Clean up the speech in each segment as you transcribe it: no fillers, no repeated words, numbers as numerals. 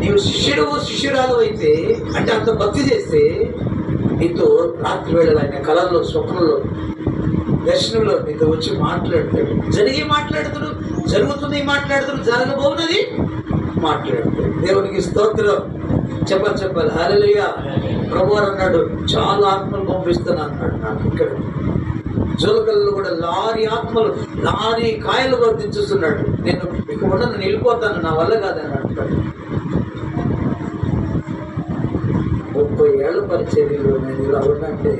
నీవు శిష్యురాలు అయితే అంటే అంత భక్తి చేస్తే నీతో రాత్రి వేళలు ఆయన కళల్లో, స్వప్నంలో, దర్శనంలో నీతో వచ్చి మాట్లాడతాడు. జరుగుతుంది మాట్లాడుతాడు, జరగబోనది మాట్లాడతాడు. దేవునికి స్తోత్రం. చెప్పాలి హల్లెలూయా. ప్రభువు అన్నాడు, చాలా ఆత్మలు పంపిస్తాను అన్నాడు. నాకు ఇక్కడ జోలకల్లో కూడా లారీ కాయలు వర్తించుస్తున్నాడు. నేను ఇక ఉండను, నేను వెళ్ళిపోతాను, నా వల్ల కాదని అంటాడు. 30 ఏళ్ల పరిచర్యలో నేను ఇలా ఉన్నట్టే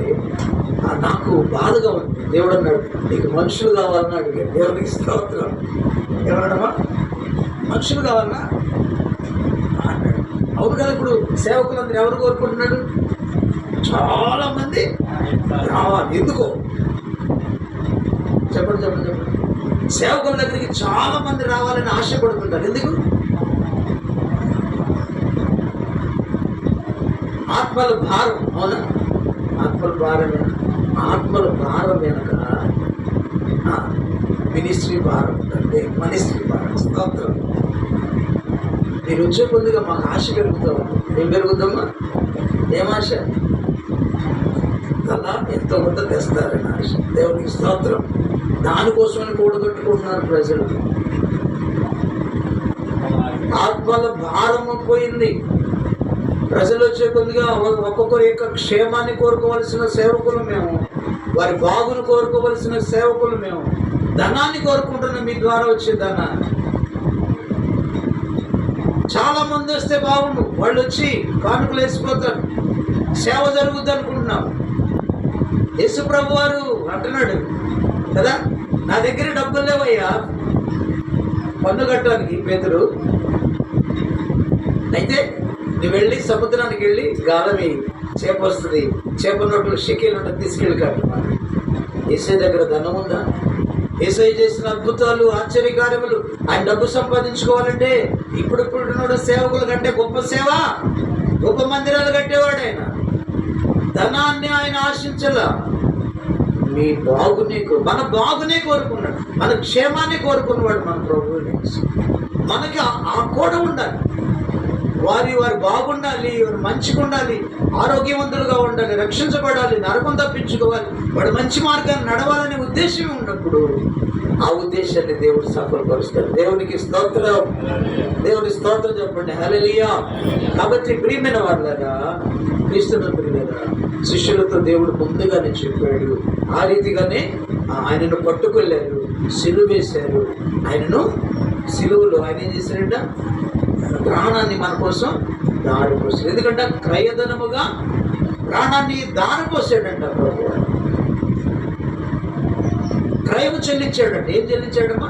నాకు బాధగా ఉంది. దేవుడు అన్నాడు, నీకు మనుషులు కావాలని అడిగాడు. దేవునికి స్తోత్రం. ఏమన్నాడమ్మా? మనుషులు కావాలన్నా అన్నాడు. అవును కదా. ఇప్పుడు సేవకులందరూ ఎవరు కోరుకుంటున్నాడు? చాలా మంది రావాలి. ఎందుకో చెప్పండి. సేవకుల దగ్గరికి చాలా మంది రావాలని ఆశపడుతుంటారు. ఎందుకు? ఆత్మల భారం. అవునా? ఆత్మల భారం వెనక మినిస్ట్రీ భారం అంటే మినిస్ట్రీ భారం. స్తోత్రం. మీరు వచ్చే కొద్దిగా మాకు ఆశ పెరుగుతాం. ఏం పెరుగుతామా? ఏం ఆశ? అలా ఎంతో కొంత తెస్తారని ఆశ. దేవునికి స్తోత్రం. దానికోసమని కూడగట్టుకుంటున్నారు ప్రజలు. ఆత్మల భారము పోయింది. ప్రజలు వచ్చే కొద్దిగా ఒక్కొక్కరి యొక్క క్షేమాన్ని కోరుకోవలసిన సేవకులు మేము, వారి బాగును కోరుకోవలసిన సేవకులు మేము. ధనాన్ని కోరుకుంటున్నాం, మీ ద్వారా వచ్చే ధనాన్ని. చాలా మంది వస్తే బాగుండు, వాళ్ళు వచ్చి కానుకలు వేసిపోతారు, సేవ జరుగుద్ది అనుకుంటున్నాం. యేసు ప్రభు వారు అంటున్నాడు కదా, నా దగ్గర డబ్బులు లేవయ్యా పన్ను కట్టడానికి. పేతురు అయితే నువ్వు వెళ్ళి సముద్రానికి వెళ్ళి గాలమి చేప వస్తుంది, చేప నోట్లు షెకేలు ఉంటుంది, తీసుకెళ్ళి కట్టమని. యేసయ్య దగ్గర ధనం ఉందా? యేసయ్య చేసిన అద్భుతాలు, ఆశ్చర్యకార్యములు, ఆయన డబ్బు సంపాదించుకోవాలంటే ఇప్పుడు సేవకుల కంటే గొప్ప సేవ, గొప్ప మందిరాలు కట్టేవాడు ఆయన. ధనాన్ని ఆయన ఆశించలా. మీ బాగునే, మన బాగునే కోరుకున్నాడు, మన క్షేమాన్ని కోరుకున్నవాడు మన ప్రభువు. మనకి ఆ కోడ ఉండాలి. వారి బాగుండాలి, వారు మంచిగా ఉండాలి, ఆరోగ్యవంతులుగా ఉండాలి, రక్షించబడాలి, నరకం తప్పించుకోవాలి, వాడు మంచి మార్గాన్ని నడవాలనే ఉద్దేశం ఉన్నప్పుడు ఆ ఉద్దేశాన్ని దేవుడు సఫలపరుస్తాడు. దేవునికి స్తోత్రం. దేవుని స్తోత్రం చెప్పండి. హల్లెలూయా. కాబట్టి ప్రియమైన వాళ్ళగా, క్రీస్తునందులారా, శిష్యులతో దేవుడు ముందుగానే చెప్పాడు. ఆ రీతిగానే ఆయనను పట్టుకెళ్ళారు, సిలువ వేశారు. ఆయనను సిలువలో ఆయన ఏం చేశాడంట? తన ప్రాణాన్ని మన కోసం దారిపోసాడు. ఎందుకంటే క్రయధనముగా ప్రాణాన్ని దారిపోసాడంట ప్రభు. క్రయం చెల్లించాడంట. ఏం చెల్లించాడమ్మా?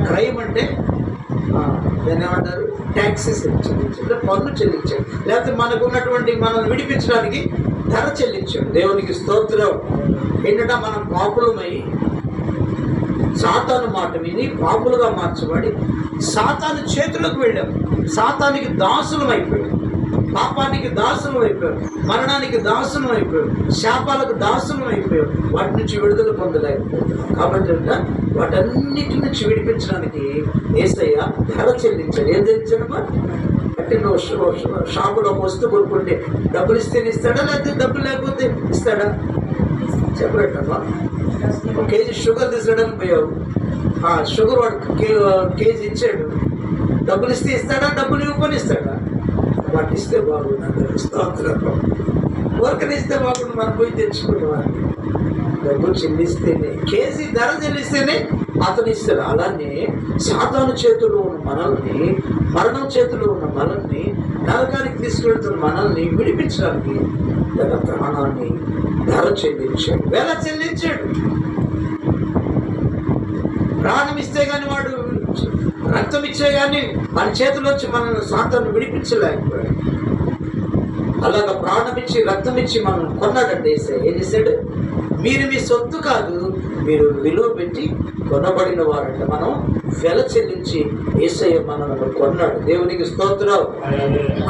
క్రయం అంటే దాన్ని ఏమంటారు? ట్యాక్సెస్ చెల్లించాడు, పన్ను చెల్లించాడు. లేకపోతే మనకు ఉన్నటువంటి మనల్ని విడిపించడానికి ధర చెల్లించాడు. దేవునికి స్తోత్రం. ఏంటంటే మనం పాపులమై సాతాను మాట విని పాపులుగా మార్చబడి సాతాను చేతులకు వెళ్ళాం. సాతానికి దాసులం అయిపోయాం, పాపానికి దాసులం అయిపోయాం, మరణానికి దాసులం అయిపోయాం, శాపాలకు దాసులం అయిపోయాం. వాటి నుంచి విడుదల పొందలేకపోతున్నాం. కాబట్టి వాటన్నిటి నుంచి విడిపించడానికి యేసయ్య ధర చెల్లించాడు. ఏం చెల్లించాడమ్మా? అంటే నువ్వు షాపులో వస్తువు కొనుక్కుంటే డబ్బులు ఇస్తేనే ఇస్తాడా, లేకపోతే డబ్బులు లేకపోతే ఇస్తాడా? చెప్పలేటమ్మా. 1 కేజీ షుగర్ తీసుకోవడానికి పోయావు, షుగర్ వాడు కేజీ ఇచ్చాడు, డబ్బులు ఇస్తే ఇస్తాడా, డబ్బులు ఇవ్వకొని ఇస్తాడా? వాటి ఇస్తే బాగుండు. స్తోత్రం. ఊరకని ఇస్తే బాగుండు, మనం పోయి తెచ్చుకునేవాడిని. డబ్బులు చెల్లిస్తేనే, కేజీ ధర చెల్లిస్తేనే అతను ఇస్తాడు. అలానే సాతాను చేతుల్లో ఉన్న మనల్ని, మరణం చేతుల్లో ఉన్న మనల్ని, నరకానికి తీసుకెళ్తున్న మనల్ని విడిపించడానికి తన ప్రాణాన్ని ధర చెల్లించాడు. వేళ చెల్లించాడు. ప్రాణం ఇస్తే కానీ వాడు, రక్తం ఇచ్చే కానీ మన చేతిలోంచి మనల్ని సాతాను విడిపించలేకపోయాడు. అలాగా ప్రాణం ఇచ్చి, రక్తం ఇచ్చి మనం కొన్నాడంటే ఏం చేశాడు? మీరు మీ సొత్తు కాదు, మీరు విలువ పెట్టి కొనబడిన వారంటే. మనం వెల చెల్లించి యేసయ్య మనల్ని కొన్నాడు. దేవునికి స్తోత్రం.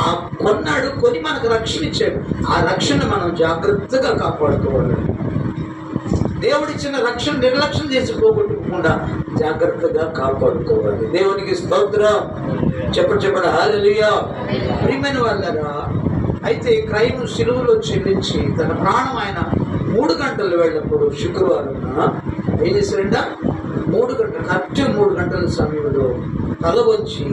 ఆ కొన్నాడు, కొని మనకు రక్షణ ఇచ్చాడు. ఆ రక్షణ మనం జాగ్రత్తగా కాపాడుకోవాలి. దేవుడిచ్చిన రక్షణ నిర్లక్ష్యం చేసి పోగొట్టుకోకుండా జాగ్రత్తగా కాపాడుకోవాలి. దేవునికి స్తోత్రం. చెప్పండి హల్లెలూయా. ప్రియమైన వాళ్ళారా, అయితే క్రైము శిలువలో చెల్లించి తన ప్రాణం ఆయన 3 గంటలు వెళ్ళినప్పుడు శుక్రవారం ఏం చేశారంట, 3 గంటలు కరెక్ట్ 3 గంటల సమయంలో తల వంచి